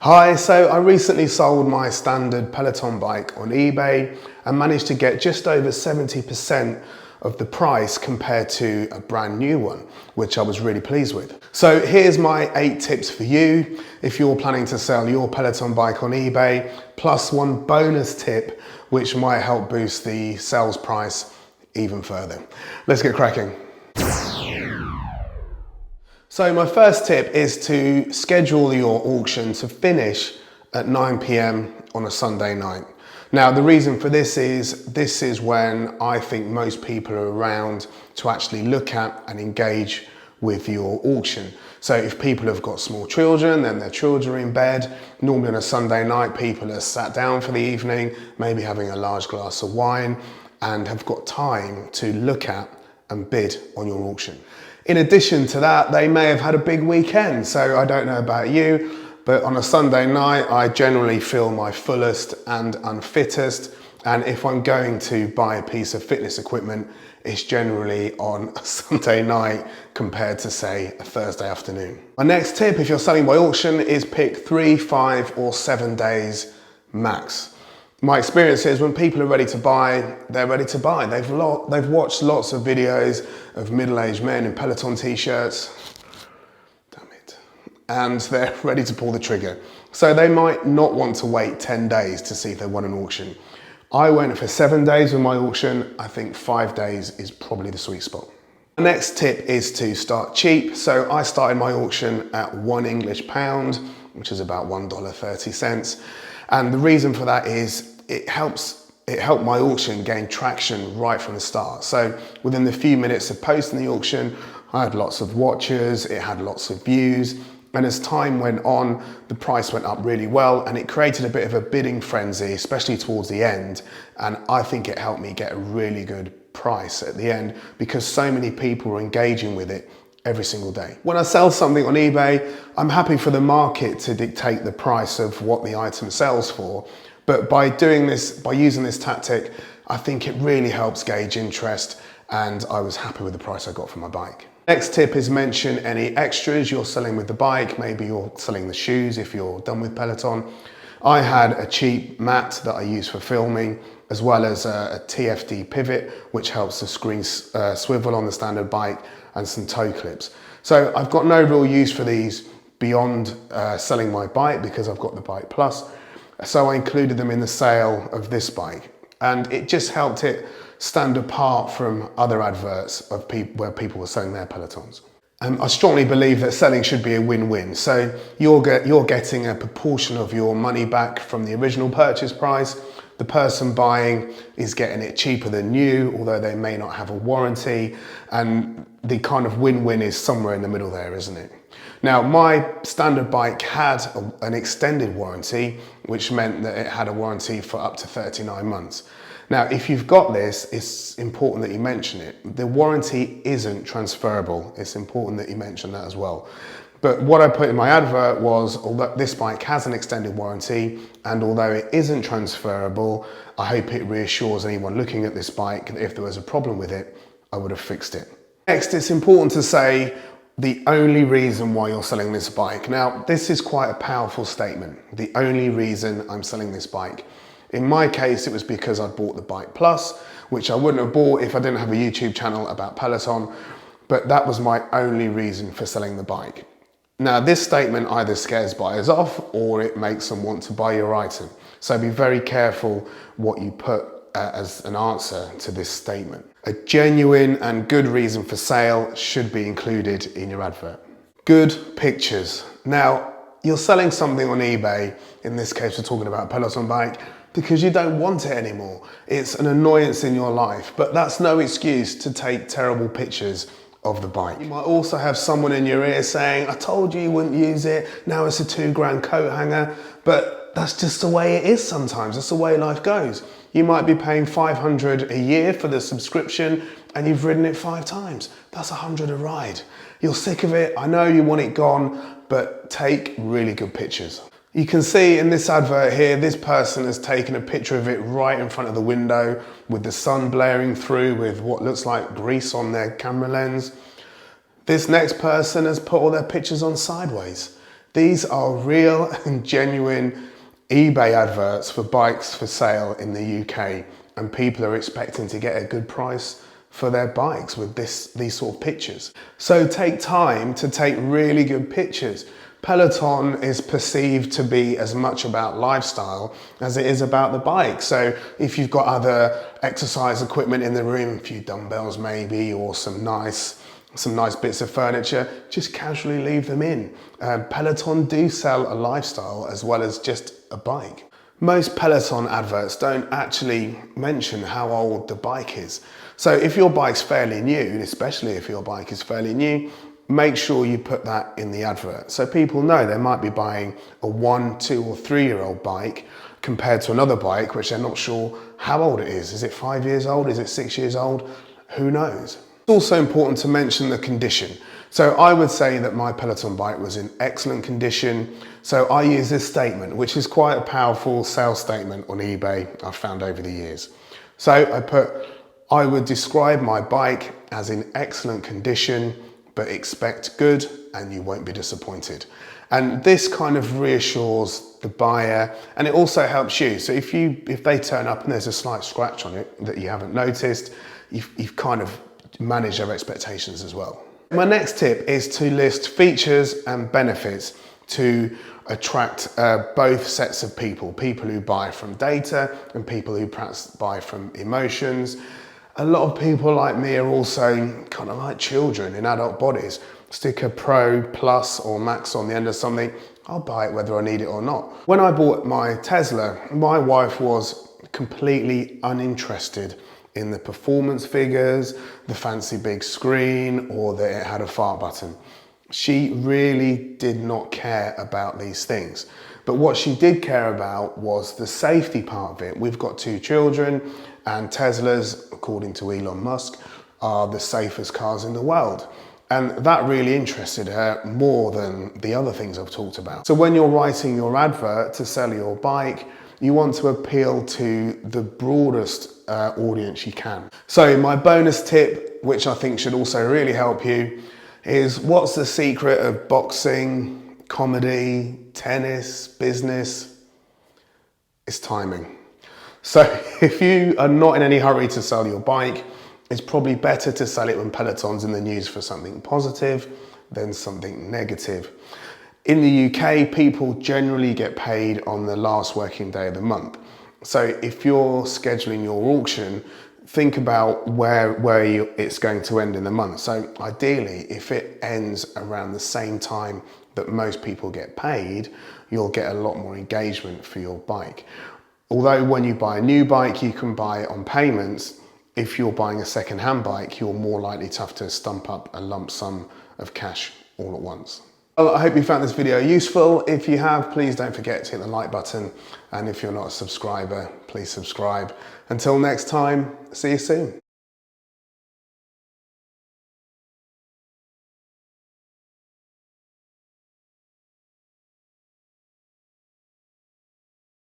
Hi, so I recently sold my standard Peloton bike on eBay and managed to get just over 70% of the price compared to a brand new one, which I was really pleased with. So here's my 8 tips for you if you're planning to sell your Peloton bike on eBay, plus one bonus tip which might help boost the sales price even further. Let's get cracking. So my first tip is to schedule your auction to finish at 9 p.m. on a Sunday night. Now the reason for this is when I think most people are around to actually look at and engage with your auction. So if people have got small children, then their children are in bed. Normally on a Sunday night, people are sat down for the evening, maybe having a large glass of wine, and have got time to look at and bid on your auction. In addition to that, they may have had a big weekend. So I don't know about you, but on a Sunday night, I generally feel my fullest and unfittest. And if I'm going to buy a piece of fitness equipment, it's generally on a Sunday night compared to, say, a Thursday afternoon. My next tip, if you're selling by auction, is pick 3, 5, or 7 days max. My experience is when people are ready to buy, they're ready to buy. They've watched lots of videos of middle-aged men in Peloton t-shirts, and they're ready to pull the trigger. So they might not want to wait 10 days to see if they won an auction. I went for 7 days with my auction. I think 5 days is probably the sweet spot. The next tip is to start cheap. So I started my auction at £1 English, which is about $1.30. And the reason for that is it helped my auction gain traction right from the start. So within the few minutes of posting the auction, I had lots of watchers, it had lots of views. And as time went on, the price went up really well and it created a bit of a bidding frenzy, especially towards the end. And I think it helped me get a really good price at the end because so many people were engaging with it every single day. When I sell something on eBay, I'm happy for the market to dictate the price of what the item sells for. But by using this tactic, I think it really helps gauge interest and I was happy with the price I got for my bike. Next tip is mention any extras you're selling with the bike. Maybe you're selling the shoes if you're done with Peloton. I had a cheap mat that I use for filming, as well as a TFD pivot, which helps the screen swivel on the standard bike, and some toe clips. So I've got no real use for these beyond selling my bike because I've got the Bike Plus. So I included them in the sale of this bike. And it just helped it stand apart from other adverts of where people were selling their Pelotons. I strongly believe that selling should be a win-win. So you're getting a proportion of your money back from the original purchase price. The person buying is getting it cheaper than new, although they may not have a warranty. And the kind of win-win is somewhere in the middle there, isn't it? Now, my standard bike had an extended warranty, which meant that it had a warranty for up to 39 months. Now, if you've got this, it's important that you mention it. The warranty isn't transferable. It's important that you mention that as well. But what I put in my advert was, although this bike has an extended warranty, and although it isn't transferable, I hope it reassures anyone looking at this bike that if there was a problem with it, I would have fixed it. Next, it's important to say the only reason why you're selling this bike. Now, this is quite a powerful statement. The only reason I'm selling this bike. In my case, it was because I bought the Bike Plus, which I wouldn't have bought if I didn't have a YouTube channel about Peloton, but that was my only reason for selling the bike. Now, this statement either scares buyers off or it makes them want to buy your item. So be very careful what you put as an answer to this statement. A genuine and good reason for sale should be included in your advert. Good pictures. Now, you're selling something on eBay, in this case we're talking about a Peloton bike, because you don't want it anymore. It's an annoyance in your life, but that's no excuse to take terrible pictures of the bike. You might also have someone in your ear saying, I told you you wouldn't use it, now it's a £2 coat hanger, but that's just the way it is sometimes, that's the way life goes. You might be paying $500 a year for the subscription and you've ridden it 5 times. That's $100 a ride. You're sick of it, I know you want it gone, but take really good pictures. You can see in this advert here, this person has taken a picture of it right in front of the window with the sun blaring through with what looks like grease on their camera lens. This next person has put all their pictures on sideways. These are real and genuine eBay adverts for bikes for sale in the UK, and people are expecting to get a good price for their bikes with these sort of pictures. So take time to take really good pictures. Peloton is perceived to be as much about lifestyle as it is about the bike. So if you've got other exercise equipment in the room, a few dumbbells maybe, or some nice bits of furniture, just casually leave them in. Peloton do sell a lifestyle as well as just a bike. Most Peloton adverts don't actually mention how old the bike is. So if your bike's fairly new, and especially if your bike is fairly new, make sure you put that in the advert. So people know they might be buying a 1, 2 or 3-year-old bike compared to another bike which they're not sure how old it is. Is it 5 years old? Is it 6 years old? Who knows? It's also important to mention the condition. So I would say that my Peloton bike was in excellent condition. So I use this statement, which is quite a powerful sales statement on eBay I've found over the years. So I would describe my bike as in excellent condition, but expect good and you won't be disappointed. And this kind of reassures the buyer, and it also helps you. So if they turn up and there's a slight scratch on it that you haven't noticed, you've kind of managed their expectations as well. My next tip is to list features and benefits to attract both sets of people who buy from data and people who perhaps buy from emotions. A lot of people like me are also kind of like children in adult bodies. Stick a Pro, Plus or Max on the end of something, I'll buy it whether I need it or not. When I bought my Tesla, my wife was completely uninterested in the performance figures, the fancy big screen, or that it had a fart button. She really did not care about these things. But what she did care about was the safety part of it. We've got 2 children, and Teslas, according to Elon Musk, are the safest cars in the world. And that really interested her more than the other things I've talked about. So when you're writing your advert to sell your bike, you want to appeal to the broadest audience you can. So my bonus tip, which I think should also really help you, is what's the secret of boxing, comedy, tennis, business? It's timing. So if you are not in any hurry to sell your bike, it's probably better to sell it when Peloton's in the news for something positive than something negative. In the UK, people generally get paid on the last working day of the month. So if you're scheduling your auction, think about where it's going to end in the month. So ideally, if it ends around the same time that most people get paid, you'll get a lot more engagement for your bike. Although when you buy a new bike, you can buy it on payments. If you're buying a second-hand bike, you're more likely to have to stump up a lump sum of cash all at once. Well, I hope you found this video useful. If you have, please don't forget to hit the like button. And if you're not a subscriber, please subscribe. Until next time, see you soon.